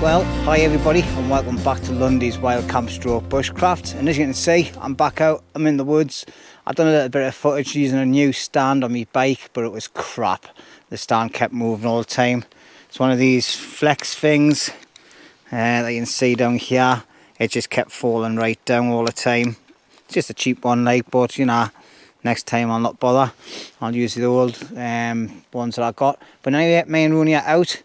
Well, hi everybody and welcome back to LUNDY'S Wild Camp Stroke Bushcraft. And as you can see, I'm back out, I'm in the woods. I've done a little bit of footage using a new stand on my bike, but it was crap. The stand kept moving all the time. It's one of these flex things that you can see down here. It just kept falling right down all the time. It's just a cheap one, like, but you know, next time I'll not bother. I'll use the old ones that I got. But anyway, me and Roney are out,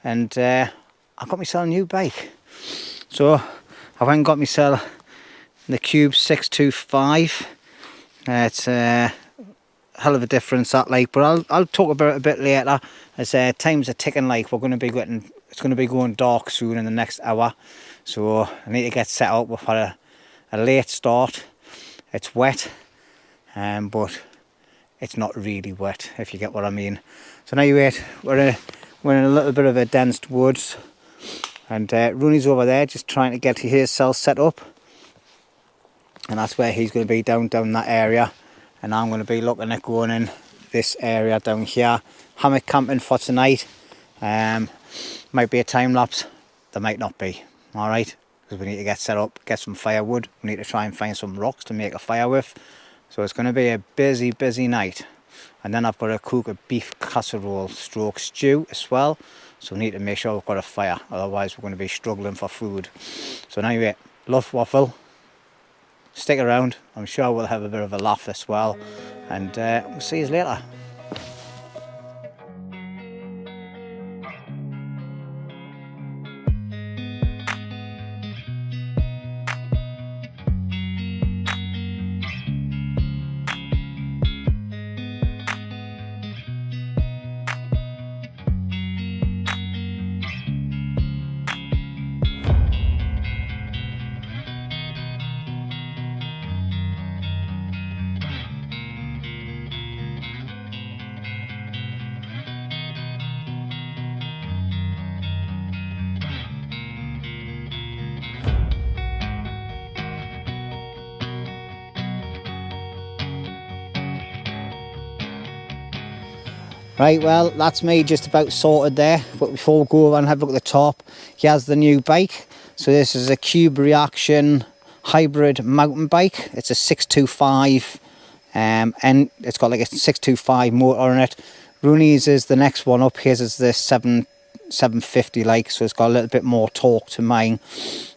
and I got myself a new bike. So I went and got myself the Cube 625. It's a hell of a difference, that, like, but I'll talk about it a bit later, as time's are ticking. Like, it's going to be going dark soon in the next hour, so I need to get set up. We've had a late start. It's wet, but it's not really wet, if you get what I mean. So now you wait, we're in a little bit of a dense woods, and Roney's over there just trying to get his cell set up, and that's where he's going to be, down that area, and I'm going to be looking at going in this area down here. Hammock camping for tonight. Might be a time lapse, there might not be, all right, because we need to get set up, get some firewood. We need to try and find some rocks to make a fire with. So it's going to be a busy night. And then I've got to cook a beef casserole stroke stew as well, so we need to make sure we've got a fire, otherwise we're going to be struggling for food. So anyway, love waffle, stick around, I'm sure we'll have a bit of a laugh as well, and we'll see you later. Right, well, that's me just about sorted there. But before we go over and have a look at the top, here's the new bike. So this is a Cube Reaction hybrid mountain bike. It's a 625, and it's got like a 625 motor on it. Roney's is the next one up. His is the 750, like, so it's got a little bit more torque to mine.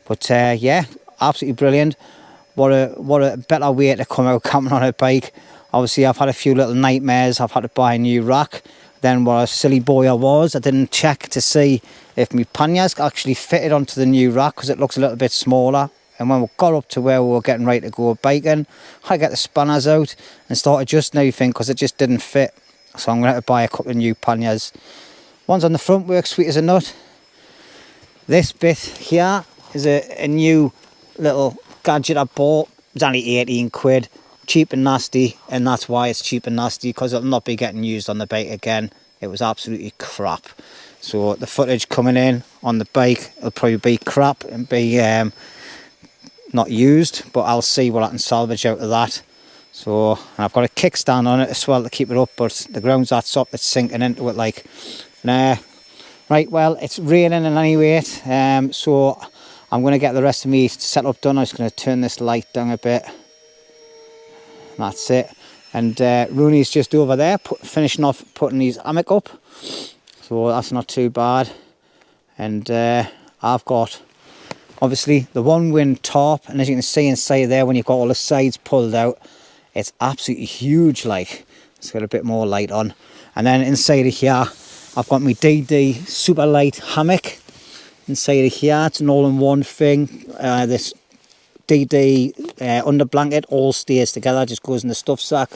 But yeah, absolutely brilliant. What a better way to come out camping on a bike. Obviously, I've had a few little nightmares. I've had to buy a new rack. Then what a silly boy I was, I didn't check to see if my panniers actually fitted onto the new rack, because it looks a little bit smaller. And when we got up to where we were getting ready to go biking, I got the spanners out and started adjusting everything, because it just didn't fit. So I'm going to have to buy a couple of new panniers. One's on the front, works sweet as a nut. This bit here is a new little gadget I bought. It's only 18 quid. Cheap and nasty, and that's why it's cheap and nasty, because it'll not be getting used on the bike again. It was absolutely crap. So the footage coming in on the bike will probably be crap and be not used, but I'll see what I can salvage out of that. So, and I've got a kickstand on it as well to keep it up, but the ground's that soft, it's sinking into it, like. Nah. Right, well, it's raining in any rate, so I'm going to get the rest of me setup done. I'm just going to turn this light down a bit. That's it. And Roney's just over there finishing off putting his hammock up, so that's not too bad. And I've got obviously the one wind top, and as you can see inside there, when you've got all the sides pulled out, it's absolutely huge. Like, it's got a bit more light on. And then inside of here I've got my DD super light hammock. Inside of here, it's an all-in-one thing. This DD under blanket all stays together, just goes in the stuff sack,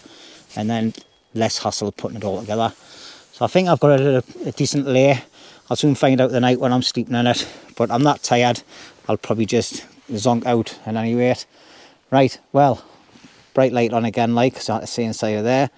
and then less hassle putting it all together. So I think I've got a decent lay. I'll soon find out the night when I'm sleeping in it, but I'm not tired. I'll probably just zonk out at any rate. Right, well, bright light on again, like, so I can see inside of there.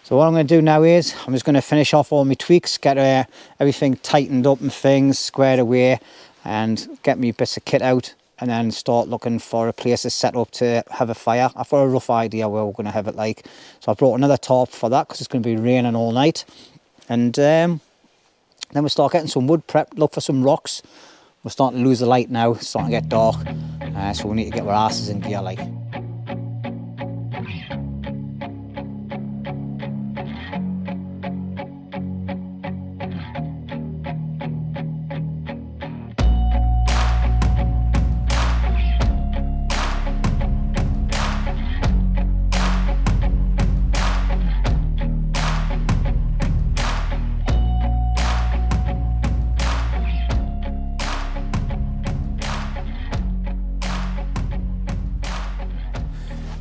So what I'm going to do now is I'm just going to finish off all my tweaks, get everything tightened up and things squared away, and get me bits of kit out, and then start looking for a place to set up to have a fire. I've got a rough idea where we're going to have it, like. So I brought another tarp for that, because it's going to be raining all night. And Then we'll start getting some wood prep, look for some rocks. We're starting to lose the light now, it's starting to get dark. So we need to get our asses in gear like.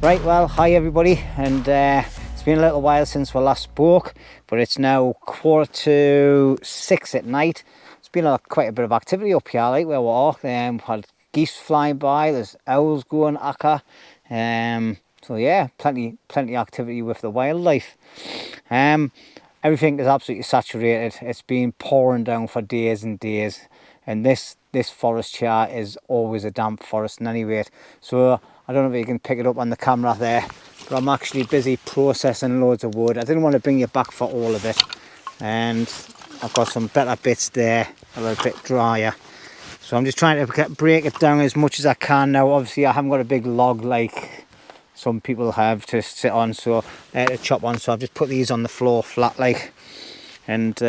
Right, well, hi everybody, and it's been a little while since we last spoke, but it's now 5:45 at night. It's been quite a bit of activity up here, like where we are. We've had geese flying by, there's owls going acker, so yeah, plenty of activity with the wildlife. Everything is absolutely saturated. It's been pouring down for days and days, and this forest here is always a damp forest in any rate. So I don't know if you can pick it up on the camera there, but I'm actually busy processing loads of wood. I didn't want to bring you back for all of it, and I've got some better bits there, a little bit drier. So I'm just trying to break it down as much as I can now. Obviously I haven't got a big log like some people have to sit on, so to chop on, so I've just put these on the floor flat like. And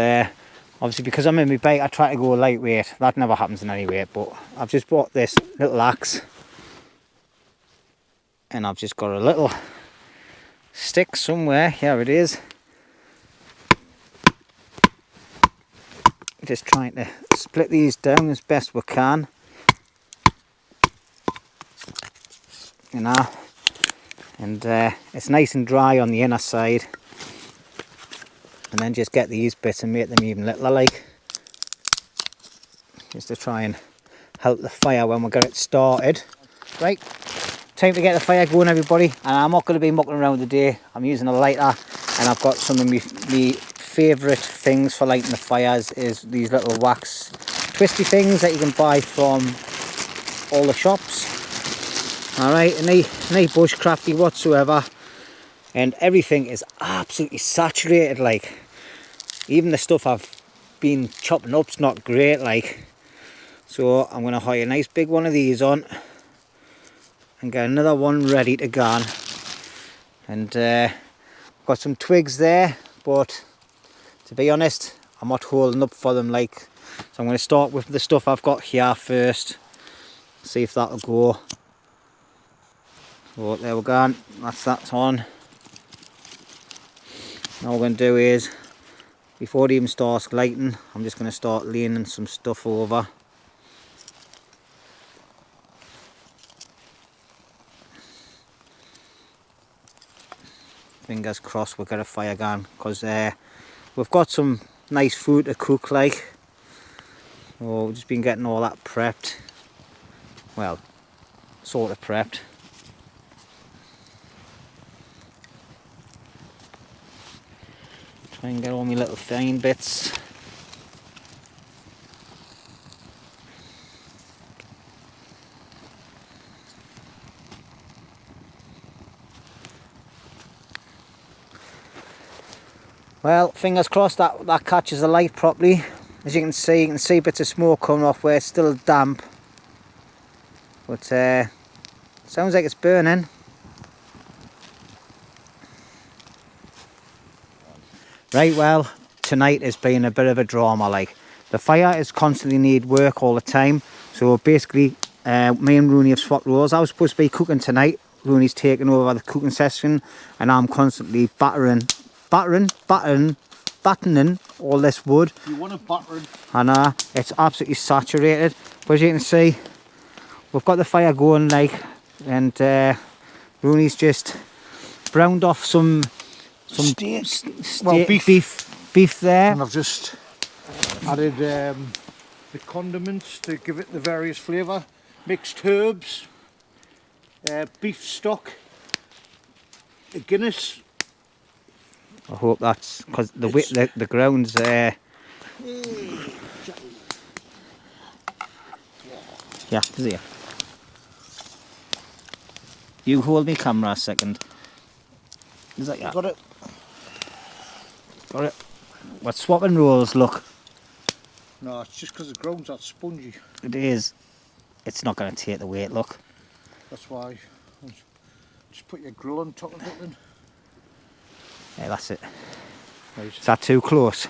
obviously because I'm in my bike I try to go lightweight. That never happens in any weight, but I've just bought this little axe, and I've just got a little stick somewhere. Here it is. Just trying to split these down as best we can, you know, and it's nice and dry on the inner side, and then just get these bits and make them even littler like, just to try and help the fire when we get it started. Right, time to get the fire going everybody, and I'm not going to be mucking around today. I'm using a lighter, and I've got some of my favourite things for lighting the fires is these little wax twisty things that you can buy from all the shops. Alright, and they bushcrafty whatsoever, and everything is absolutely saturated like. Even the stuff I've been chopping up's not great like. So I'm going to hire a nice big one of these on and get another one ready to go. And got some twigs there, but to be honest I'm not holding up for them like. So I'm going to start with the stuff I've got here first, see if that'll go. So there we go, that's on. Now what we're going to do is, before it even starts lighting, I'm just going to start laying some stuff over. Fingers crossed we'll get a fire going, because we've got some nice food to cook like. So we've just been getting all that prepped. Well, sort of prepped. Try and get all my little fine bits. Well, fingers crossed that catches the light properly. As you can see bits of smoke coming off where it's still damp. But sounds like it's burning. Right, well, tonight has been a bit of a drama like. The fire is constantly need work all the time. So basically, me and Roney have swapped roles. I was supposed to be cooking tonight. Roney's taken over the cooking session, and I'm constantly battening all this wood. You want a battering? I know, it's absolutely saturated. But as you can see, we've got the fire going like, and Roney's just browned off some beef there. And I've just added the condiments to give it the various flavour. Mixed herbs, beef stock, a Guinness. I hope that's because the ground's yeah, there. You hold me camera a second. Is that yeah? Got it. Got it. We're swapping roles, look. No, it's just because the ground's that spongy. It is. It's not going to take the weight, look. That's why. Just put your grill on top of it then. Yeah, that's it. Right. Is that too close?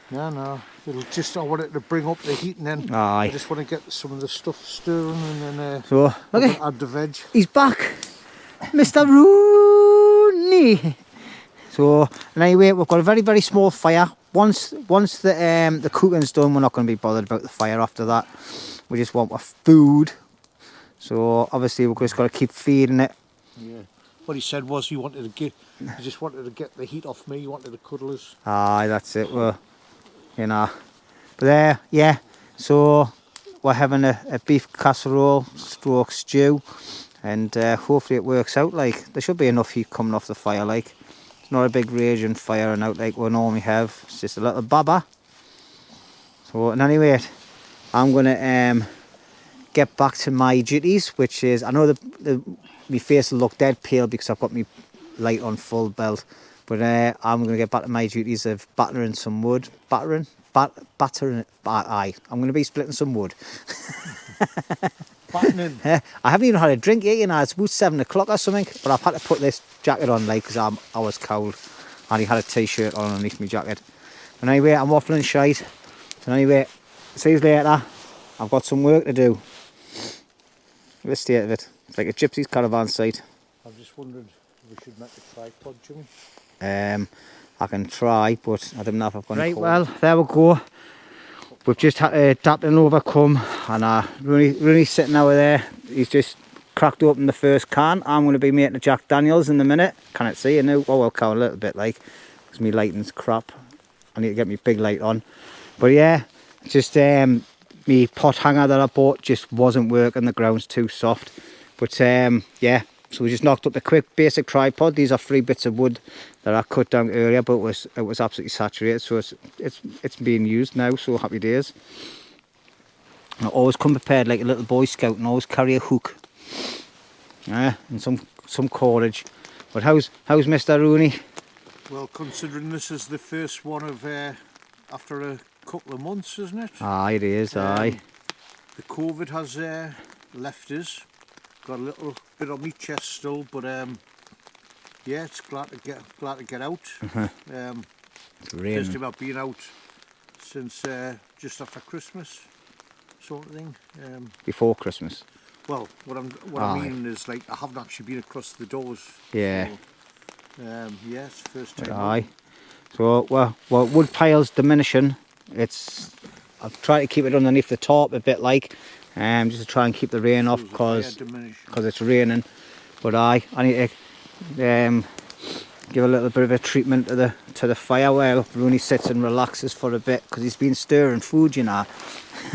No. It'll just, I want it to bring up the heat and then Aye. I just want to get some of the stuff stirring and then So, look at, add the veg. he's back. Mr. Roney. So, and anyway, we've got a very, very small fire. Once the cooking's done, we're not going to be bothered about the fire after that. We just want our food. So, obviously, we've just got to keep feeding it. Yeah. What he said was he just wanted to get the heat off me. He wanted to cuddle us. Aye, that's it. Well, you know. But there, yeah. So, we're having a beef casserole stroke stew. And hopefully it works out. Like, there should be enough heat coming off the fire. Like, it's not a big raging fire and out like we normally have. It's just a little baba. So, and anyway, I'm going to get back to my duties, which is, I know my face will look dead pale because I've got my light on full belt, but I'm going to get back to my duties of battering some wood. Battering? Aye. I'm going to be splitting some wood. Battening. I haven't even had a drink yet, you know. It's about 7 o'clock or something, but I've had to put this jacket on, like, because I was cold. And he had a t-shirt on underneath my jacket. And anyway, I'm waffling shite. So anyway, see you later. I've got some work to do. Look at the state of it. It's like a gypsy's caravan site. I've just wondered if we should make a tripod, Jimmy. I can try, but I don't know if I've got right, well, there we go. We've just had to adapt and overcome, and Roney's sitting over there. He's just cracked open the first can. I'm going to be making a Jack Daniels in a minute. Can't see you now. Oh, I'll count a little bit, like, because my lighting's crap. I need to get my big light on. But yeah, just my pot hanger that I bought just wasn't working. The ground's too soft. But yeah, so we just knocked up a quick basic tripod. These are 3 bits of wood that I cut down earlier, but it was absolutely saturated, so it's being used now. So happy days. I always come prepared like a little Boy Scout and always carry a hook, and some cordage. But how's Mr. Roney? Well, considering this is the first one of after a couple of months, isn't it? Aye, it is. Aye. The COVID has left us. Got a little bit on my chest still, but yeah, it's glad to get out. It's raining. First time I've been out since just after Christmas, sort of thing. Before Christmas. Well, what I mean is, like, I haven't actually been across the doors. Yeah. So, yeah, it's the first time. Aye. So well, wood pile's diminishing. I've tried to keep it underneath the top a bit, like, just to try and keep the rain off because it's raining. But I need to give a little bit of a treatment to the fire while Roney sits and relaxes for a bit, because he's been stirring food, you know.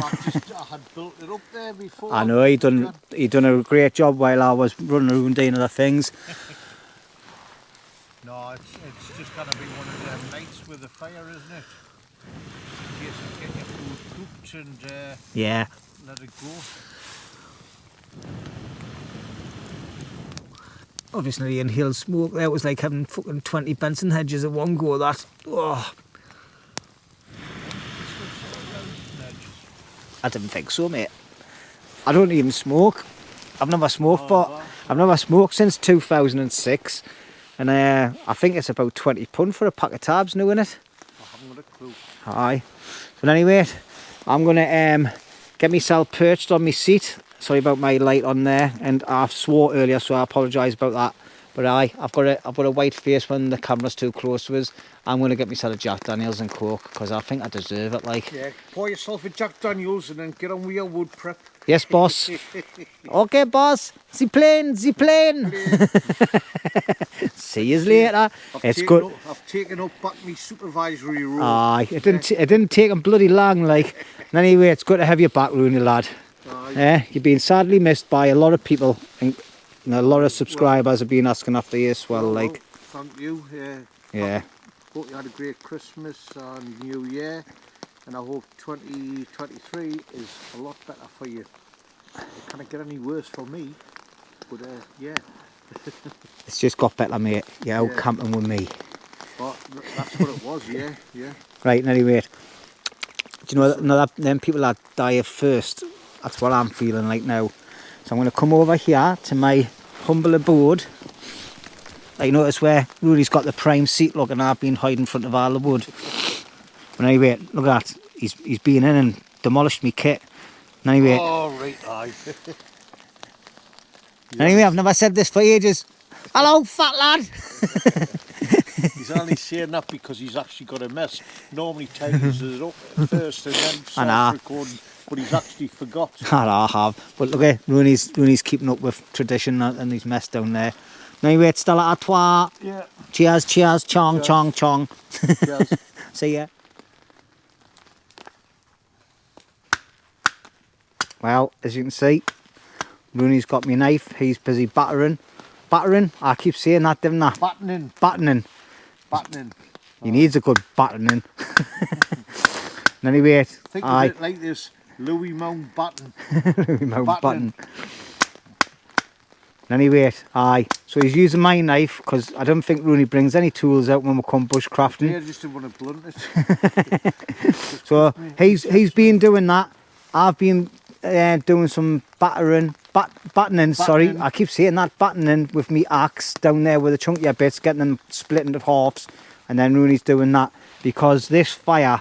I had built it up there before. I know he done a great job while I was running around doing other things. No, it's just gonna be one of them nights with the fire, isn't it? In case you get your food cooked and yeah. let it go. Obviously inhaled smoke there was like having fucking 20 Benson hedges at one go, that. Oh. I didn't think so, mate. I don't even smoke. I've never smoked, but I've never smoked since 2006. And I think it's about £20 for a pack of tabs now, innit? I haven't got a clue. Aye. But anyway, I'm going to get myself perched on my seat. Sorry about my light on there, and I swore earlier, so I apologise about that. But I've got a white face when the camera's too close to us. I'm going to get myself a Jack Daniels and Coke, because I think I deserve it, like. Yeah, pour yourself a Jack Daniels and then get on with your wood prep. Yes, boss. Okay, boss. The plane. See you later. I've taken up back my supervisory role. Aye, it didn't take him bloody long, like. And anyway, it's good to have you back, Roney, lad. You've been sadly missed by a lot of people, and a lot of subscribers have been asking after you as well, like. Thank you. Yeah. Hope you had a great Christmas and New Year, and I hope 2023 is a lot better for you. It can't get any worse for me, but yeah. It's just got better, mate. You're out camping with me. But that's what it was, yeah. Right, anyway, Do you know that them people that die of thirst? That's what I'm feeling like now. So I'm going to come over here to my humble abode. Like, notice where Rudy's got the prime seat, look, and I've been hiding in front of all the wood. But anyway, look at that. He's been in and demolished me kit. And anyway, Oh, right, aye. anyway, I've never said this for ages. Hello, fat lad. He's only saying that because he's actually got a mess. Normally tidies it up first and then starts recording, but he's actually forgot. I have. But look at Roney's keeping up with tradition and he's messed down there. Anyway, it's still at toi. Yeah. Cheers, cheers, chong, Cheers. chong, chong. Cheers. See ya. Well, as you can see, Rooney's got me knife. He's busy battering. Battering? I keep saying that, didn't I? Battening. Battening. Battening. He needs a good battening. Anyway, think of it like this. Louis Mountbatten. Louis Mountbatten. Anyway, so he's using my knife because I don't think Rooney brings any tools out when we come bushcrafting. Yeah, just to want to blunt it. So he's been doing that. I've been doing some battening, sorry. I keep saying that, battening with me axe down there with the chunkier bits, getting them split into halves. And then Rooney's doing that because this fire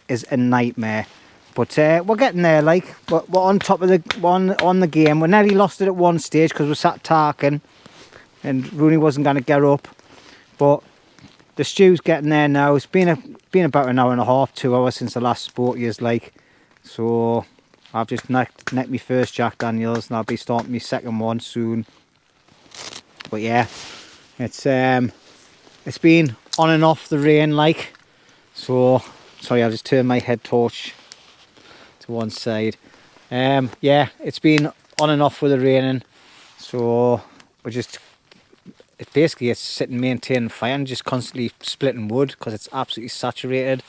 is a nightmare. But we're getting there, like, we're on top of on the game. We nearly lost it at one stage because we sat talking and Rooney wasn't going to get up. But the stew's getting there now. It's been about an hour and a half, 2 hours since the last sport years, like. So I've just necked my first Jack Daniels and I'll be starting my second one soon. But yeah, it's been on and off the rain, like. So sorry, I'll just turn my head torch to one side. Yeah, it's been on and off with the raining, so we're just it's sitting maintaining fire and just constantly splitting wood because it's absolutely saturated,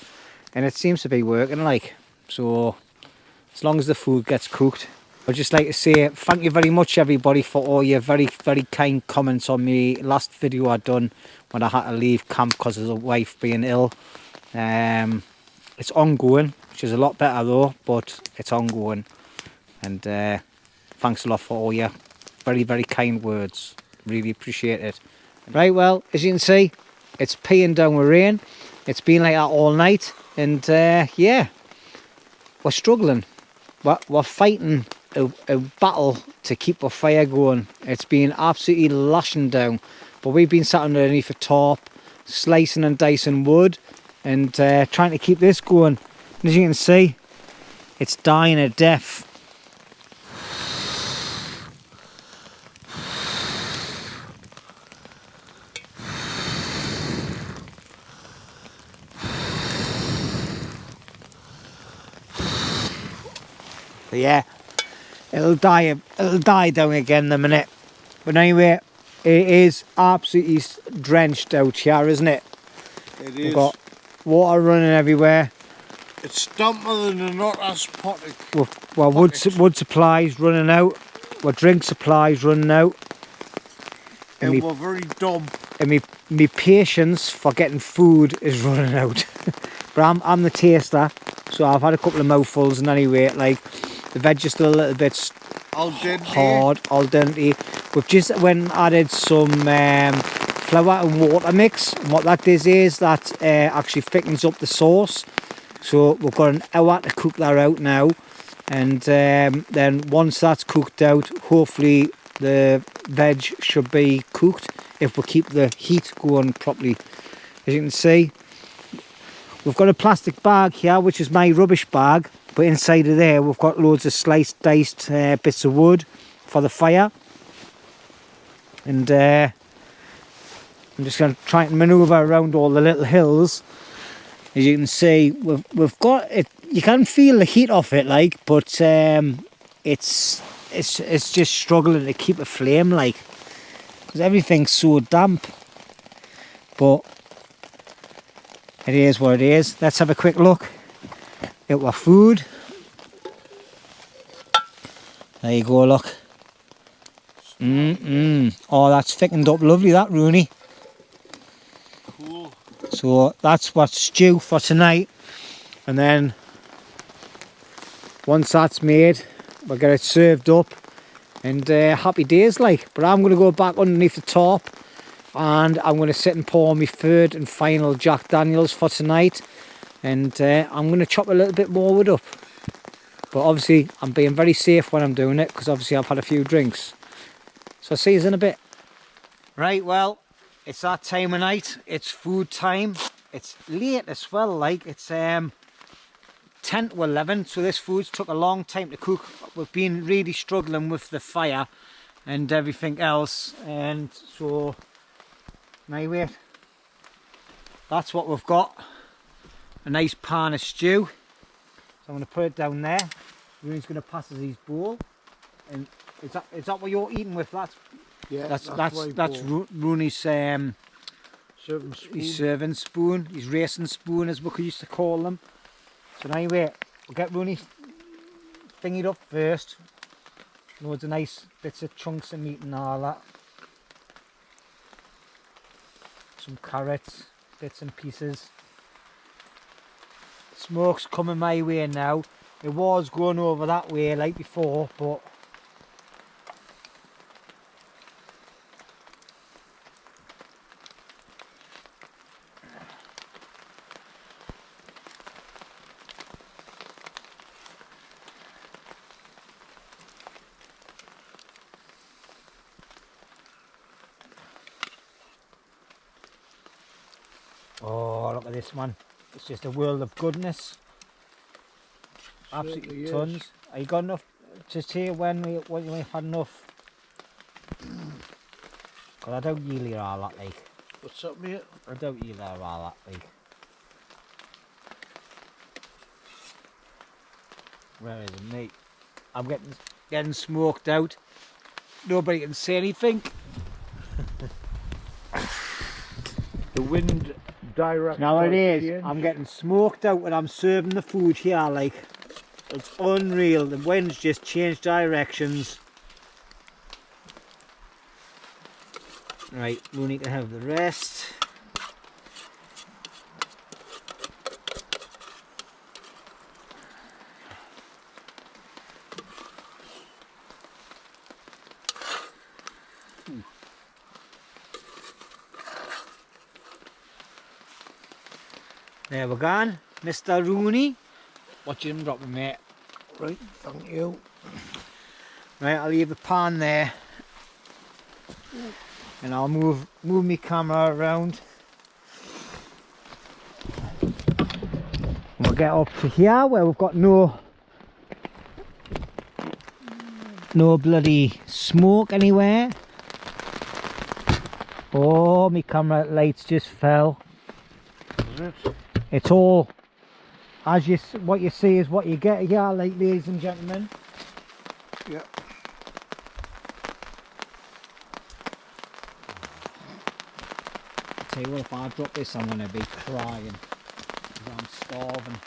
and it seems to be working, like. So as long as the food gets cooked, I'd just like to say thank you very much, everybody, for all your very, very kind comments on me last video I done when I had to leave camp because of the wife being ill. It's ongoing, which is a lot better though, but it's ongoing. And thanks a lot for all your very, very kind words. Really appreciate it. Right, well, as you can see, it's peeing down with rain. It's been like that all night. And yeah, we're struggling. We're fighting a battle to keep our fire going. It's been absolutely lashing down. But we've been sat underneath a tarp, slicing and dicing wood, and trying to keep this going. And as you can see, it's dying a death. But yeah, it'll die down again in a minute. But anyway, it is absolutely drenched out here, isn't it? It is. We've got water running everywhere. It's damper than a not-as potted. Well, wood supplies running out. Well, drink supplies running out. And we're very dumb. And me patience for getting food is running out. But I'm the taster, so I've had a couple of mouthfuls, and anyway, like, the veg just a little bit al dente. We've just added some flour and water mix, and what that does is that actually thickens up the sauce. So we've got an hour to cook that out now, and then once that's cooked out, hopefully the veg should be cooked if we keep the heat going properly. As you can see, we've got a plastic bag here, which is my rubbish bag, but inside of there we've got loads of sliced, diced bits of wood for the fire. And I'm just going to try and manoeuvre around all the little hills. As you can see, we've got it. You can feel the heat off it, like, but it's just struggling to keep a flame, like, because everything's so damp. But it is what it is. Let's have a quick look at our food. There you go, look. Oh, that's thickened up lovely, that, Rooney. Cool. So that's what's stew for tonight. And then once that's made, we'll get it served up, and happy days like. But I'm going to go back underneath the top, and I'm going to sit and pour my third and final Jack Daniels for tonight, and I'm going to chop a little bit more wood up. But obviously I'm being very safe when I'm doing it, because obviously I've had a few drinks. So I'll see you in a bit. Right, well, it's that time of night. It's food time. It's late as well, like it's 10 to 11, so this food's took a long time to cook. We've been really struggling with the fire and everything else, and so now wait, that's what we've got. A nice pan of stew. So I'm going to put it down there. Roney's going to pass us his bowl. And is that what you're eating with? That's Roney's serving spoon. His serving spoon, his racing spoon, as we used to call them. So anyway, we'll get Roney thingied up first. Loads of nice bits of chunks of meat and all that. Some carrots, bits and pieces. Smoke's coming my way now. It was going over that way like before, but oh, look at this, man. It's just a world of goodness. Absolutely tons. Are you got enough to say when we've had enough? Because I don't really all that, like. What's up, mate? I don't really all that, like. Where is it, mate? I'm getting smoked out. Nobody can say anything. The wind direct. Now it is. I'm getting smoked out when I'm serving the food here, like. It's unreal. The wind's just changed directions. Right, we need to have the rest. There we're gone, Mr. Roney. Watch him drop him, mate. Right, thank you. Right, I'll leave the pan there, and I'll move my camera around. We'll get up to here where we've got no bloody smoke anywhere. Oh, my camera lights just fell. It's all, as what you see is what you get here, like, ladies and gentlemen. Yeah. I tell you what, if I drop this, I'm gonna be crying, because I'm starving.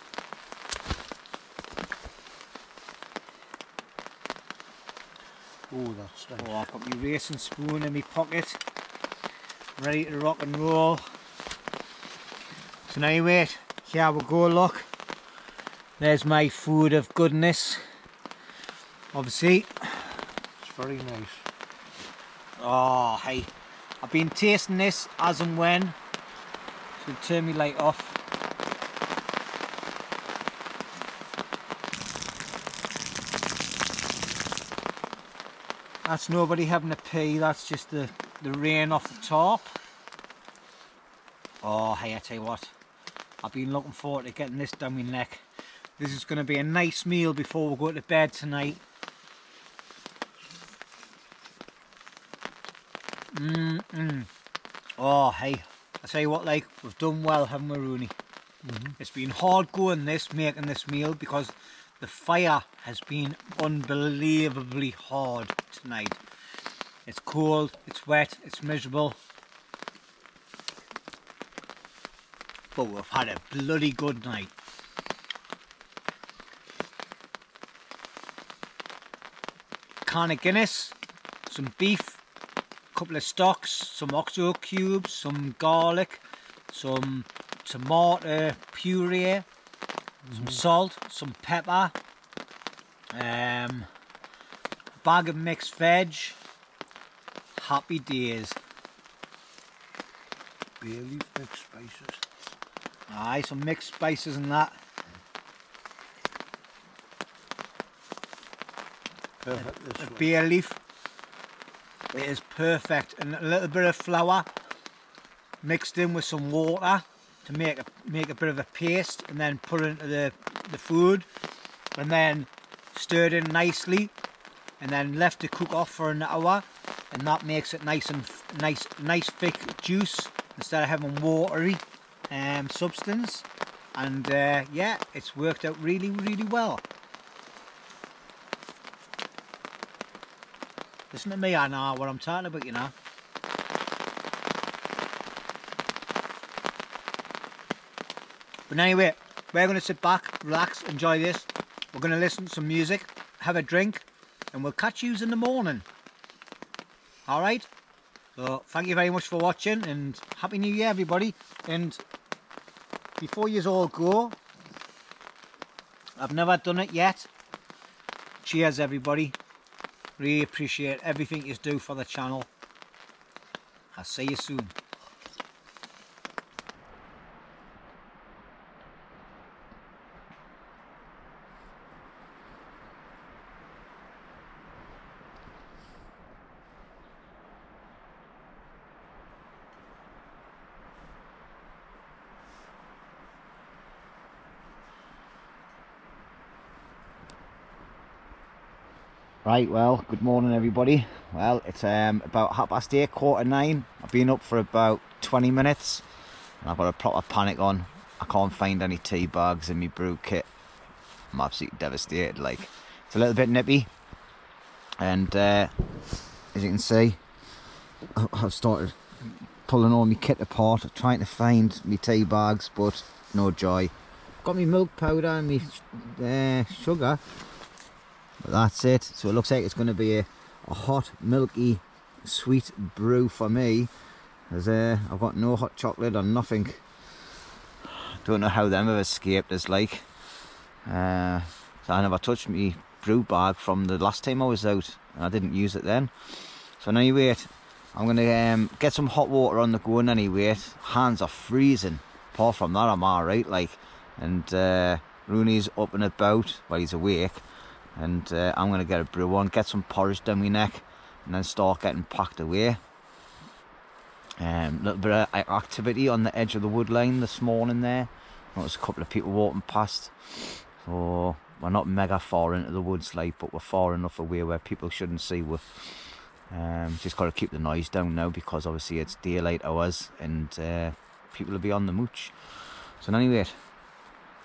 Oh, that's nice. Oh, I've got my racing spoon in my pocket, ready to rock and roll. So now wait, here we go, look. There's my food of goodness. Obviously. It's very nice. Oh, hey. I've been tasting this as and when. So turn my light off. That's nobody having a pee, that's just the rain off the top. Oh, hey, I tell you what. I've been looking forward to getting this down my neck. This is going to be a nice meal before we go to bed tonight. Oh, hey, I tell you what, like, we've done well, haven't we, Roney? It's been hard going making this meal, because the fire has been unbelievably hard tonight. It's cold, it's wet, it's miserable. But we've had a bloody good night. Can of Guinness, some beef, a couple of stocks, some oxo cubes, some garlic, some tomato puree, some salt, some pepper, Bag of mixed veg. Happy days. Bay leaf mixed spices. Aye, some mixed spices and that. Perfect this A one. bay leaf. It is perfect. And a little bit of flour mixed in with some water to make a bit of a paste, and then put it into the food, and then stirred in nicely, and then left to cook off for an hour, and that makes it nice thick juice instead of having watery substance. And yeah, it's worked out really well. Listen to me, I know what I'm talking about, you know. But anyway, we're going to sit back, relax, enjoy this. We're going to listen to some music, have a drink, and we'll catch yous in the morning. Alright? So, thank you very much for watching, and Happy New Year, everybody. And before yous all go, I've never done it yet. Cheers, everybody. Really appreciate everything you do for the channel. I'll see you soon. Right, well, good morning everybody. Well, it's about 8:30, 8:45. I've been up for about 20 minutes and I've got a proper panic on. I can't find any tea bags in my brew kit. I'm absolutely devastated. Like, it's a little bit nippy, and as you can see, I've started pulling all my kit apart, trying to find my tea bags, but no joy. Got my milk powder and my sugar, but that's it. So it looks like it's going to be a hot, milky, sweet brew for me, as I've got no hot chocolate or nothing. Don't know how them have escaped us, like. So I never touched my brew bag from the last time I was out, and I didn't use it then. So anyway, I'm going to get some hot water on the go anyway. Hands are freezing. Apart from that, I'm alright, like. And Roney's up and about, well, he's awake. And I'm going to get a brew on, get some porridge down my neck, and then start getting packed away. Little bit of activity on the edge of the wood line this morning there. Noticed a couple of people walking past. So we're not mega far into the woods, like, but we're far enough away where people shouldn't see. We're just got to keep the noise down now, because obviously it's daylight hours and people will be on the mooch. So anyway,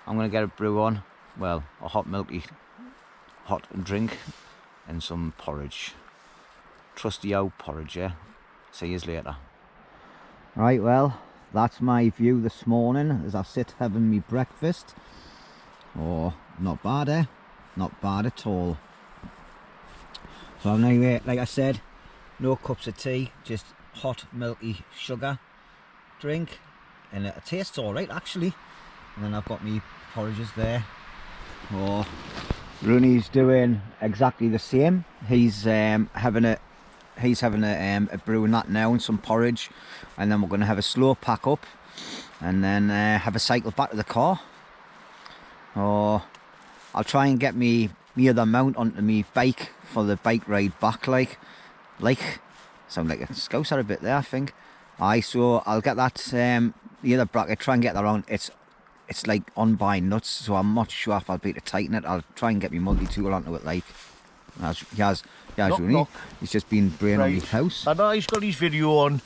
I'm going to get a brew on. Well, a hot milky hot drink and some porridge. Trusty old porridge, yeah. See you later. Right, well, that's my view this morning as I sit having me breakfast. Oh, not bad, eh? Not bad at all. So anyway, like I said, no cups of tea, just hot milky sugar drink, and it tastes alright actually. And then I've got me porridges there. Oh, Roney's doing exactly the same. He's having a brew and that now, and some porridge, and then we're going to have a slow pack up, and then have a cycle back to the car. Oh, I'll try and get me other mount onto me bike for the bike ride back, like sound like a scouser a bit there, I think. Aye, so I'll get that the other bracket, try and get that on. It's like on by nuts, so I'm not sure if I'll be able to tighten it. I'll try and get my multi-tool onto it, like. He has Roney. He's just been braying on his house. And he's got his video on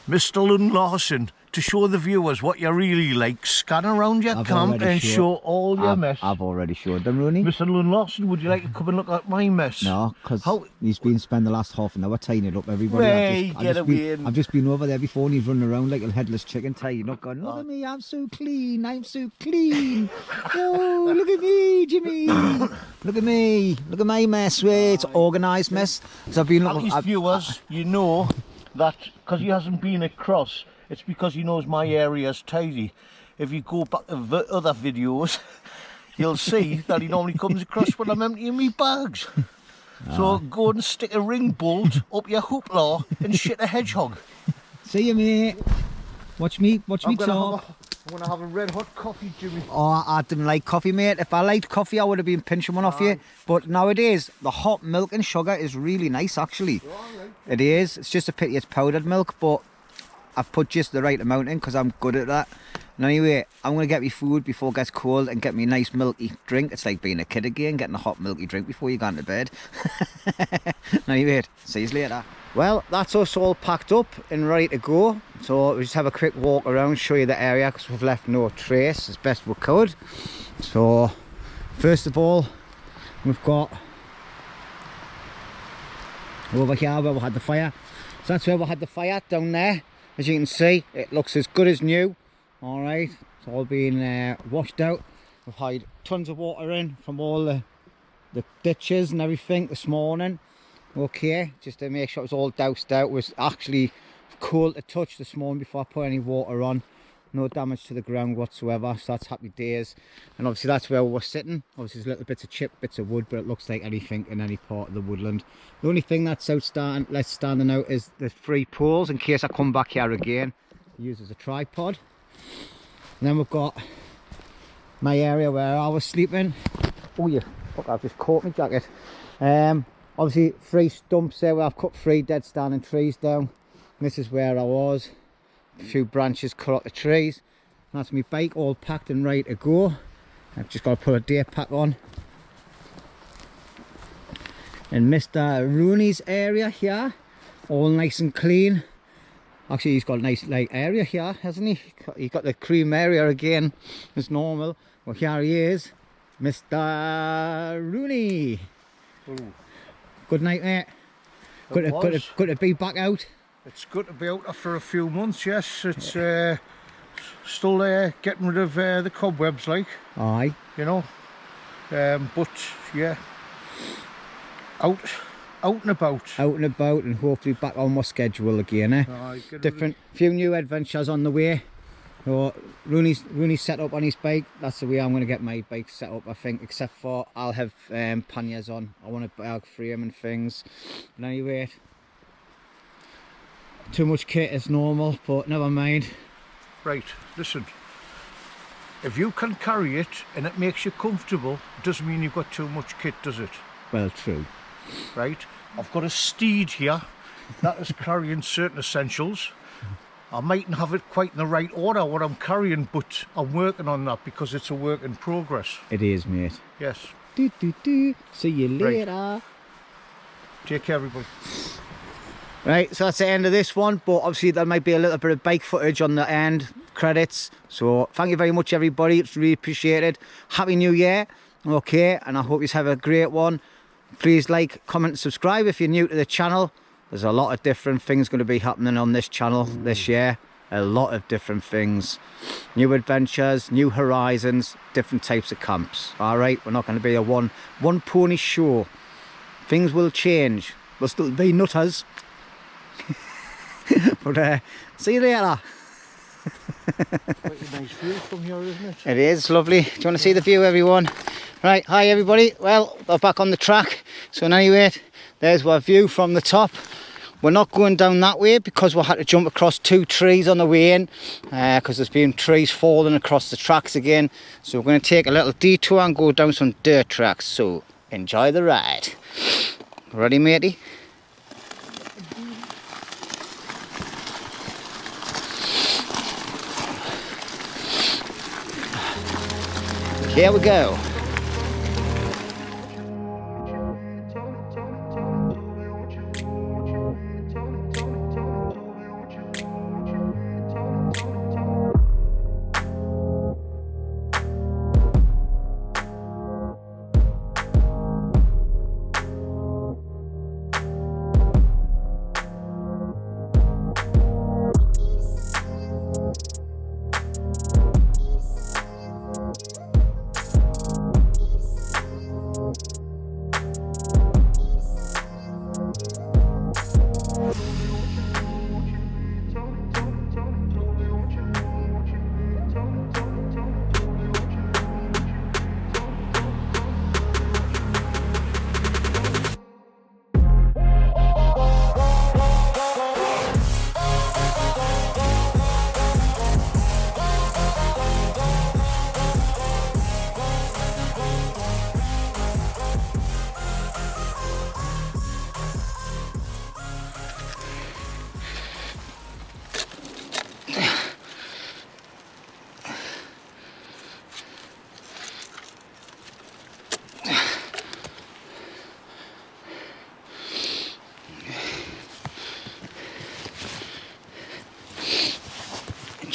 Mr. Lund Larson to show the viewers what you really like. Scan around your camp and show all your mess. I've already showed them, Roney. Mr. Lund Larson, would you like to come and look at my mess? No, because he's been spending the last half an hour tying it up, everybody. Hey, I've just been over there before, and he's running around like a headless chicken tying up, going, look at me, I'm so clean, I'm so clean. Oh, look at me, Jimmy. Look at me, look at my mess. It's organised mess. So I've been looking at viewers, you know that because he hasn't been across, it's because he knows my area's tidy. If you go back to other videos, you'll see that he normally comes across when I'm emptying my bags. So go and stick a ring bolt up your hoopla and shit a hedgehog. See you, mate. Watch me talk. I'm going to have a red hot coffee, Jimmy. Oh, I didn't like coffee, mate. If I liked coffee, I would have been pinching one off you. But nowadays, the hot milk and sugar is really nice, actually. Right. It is. It's just a pity it's powdered milk, but I've put just the right amount in because I'm good at that. And anyway, I'm going to get me food before it gets cold and get me a nice milky drink. It's like being a kid again, getting a hot milky drink before you go into bed. Anyway, see you later. Well, that's us all packed up and ready to go. So we'll just have a quick walk around, show you the area because we've left no trace as best we could. So, first of all, we've got over here where we had the fire. So that's where we had the fire, down there. As you can see, it looks as good as new. Alright, it's all been washed out. We've had tons of water in from all the ditches and everything this morning. Okay, just to make sure it was all doused out. It was actually cold to touch this morning before I put any water on. No damage to the ground whatsoever, so that's happy days. And obviously that's where we're sitting. Obviously there's little bits of chipped bits of wood, but it looks like anything in any part of the woodland. The only thing that's standing out is the 3 poles in case I come back here again. Use as a tripod. And then we've got my area where I was sleeping. Oh yeah, fuck, I've just caught my jacket. Obviously 3 stumps there where I've cut 3 dead standing trees down. And this is where I was. A few branches cut out the trees. And that's my bike all packed and ready to go. I've just got to put a day pack on. And Mr. Roney's area here, all nice and clean. Actually, he's got a nice light area here, hasn't he? He's got the cream area again, as normal. Well, here he is, Mr. Roney. Ooh. Good night, mate. Good to be back out. It's good to be out after a few months, yes. It's still getting rid of the cobwebs, like. Aye. You know. But, yeah. Out and about. Out and about, and hopefully back on my schedule again, eh? Aye, few new adventures on the way. So Rooney's set up on his bike. That's the way I'm going to get my bike set up, I think, except for I'll have panniers on. I want a bag frame and things. But anyway, too much kit is normal, but never mind. Right, listen. If you can carry it and it makes you comfortable, it doesn't mean you've got too much kit, does it? Well, true. Right, I've got a steed here that is carrying certain essentials. I mightn't have it quite in the right order what I'm carrying, but I'm working on that because it's a work in progress. It is, mate. Yes. See you later. Right. Take care, everybody. Right, so that's the end of this one, but obviously there might be a little bit of bike footage on the end credits. So thank you very much, everybody. It's really appreciated. Happy New Year. Okay, and I hope you have a great one. Please like, comment and subscribe if you're new to the channel. There's a lot of different things going to be happening on this channel this year. A lot of different things. New adventures, new horizons, different types of camps. Alright, we're not going to be a one pony show. Things will change. We'll still be nutters. But see you later. Quite a nice view from here, isn't it? It is lovely. Do you want to see the view, everyone? Right, hi everybody. Well, we're back on the track. So anyway, there's our view from the top. We're not going down that way because we had to jump across 2 trees on the way in because there's been trees falling across the tracks again. So we're going to take a little detour and go down some dirt tracks. So enjoy the ride. Ready, matey? Here we go.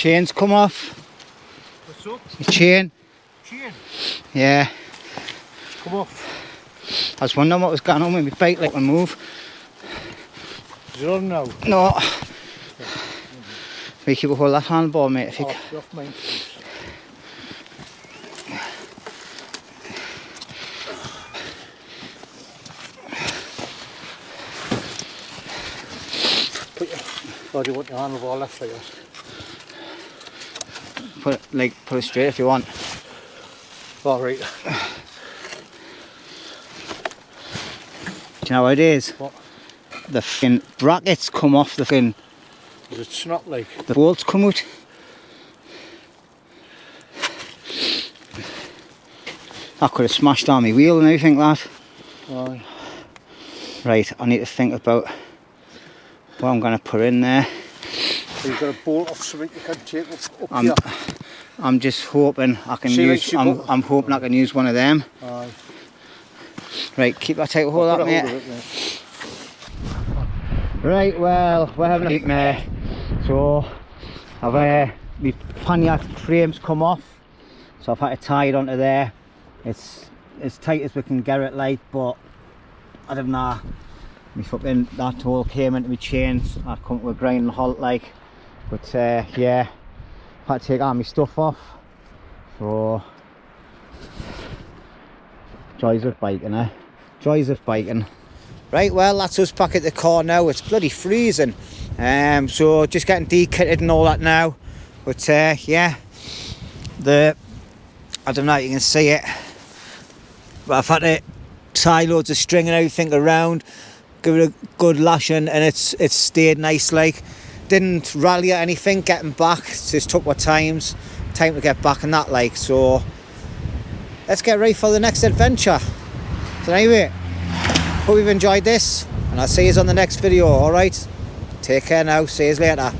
Chain's come off. What's up? Your chain. Chain? Yeah. Come off. I was wondering what was going on with my bike, like my move. Is it on now? No. We keep a hold of that handball, mate. If you You're off mine. Or do you want your handlebar left like that? put it straight if you want. Alright. Do you know what it is? What? The fin brackets come off the fin. Does it snap like? The bolts come out. I could have smashed on my wheel and everything like that. Aye. Right, I need to think about what I'm going to put in there. So you've got a bolt off something you can take up here. I'm just hoping I can use. I'm hoping I can use one of them. Aye. Right, keep that tight hold up, mate. Right, well, we're having a nightmare. So I've my pannier frame's come off, so I've had to tie it onto there. It's as tight as we can get it, like, but I don't know. My fucking that hole came into my chains. I come to a grinding halt, like. But yeah, I've had to take all my stuff off. So joys of biking, eh? Joys of biking. Right, well, that's us back at the car now. It's bloody freezing. So just getting dekitted and all that now. But yeah, I don't know if you can see it, but I've had to tie loads of string and everything around, give it a good lashing, and it's stayed nice, like. Didn't rally or anything getting back, just took my time to get back and that, like. So let's get ready for the next adventure. So anyway, hope you've enjoyed this, and I'll see you on the next video. All right, take care now, see you later.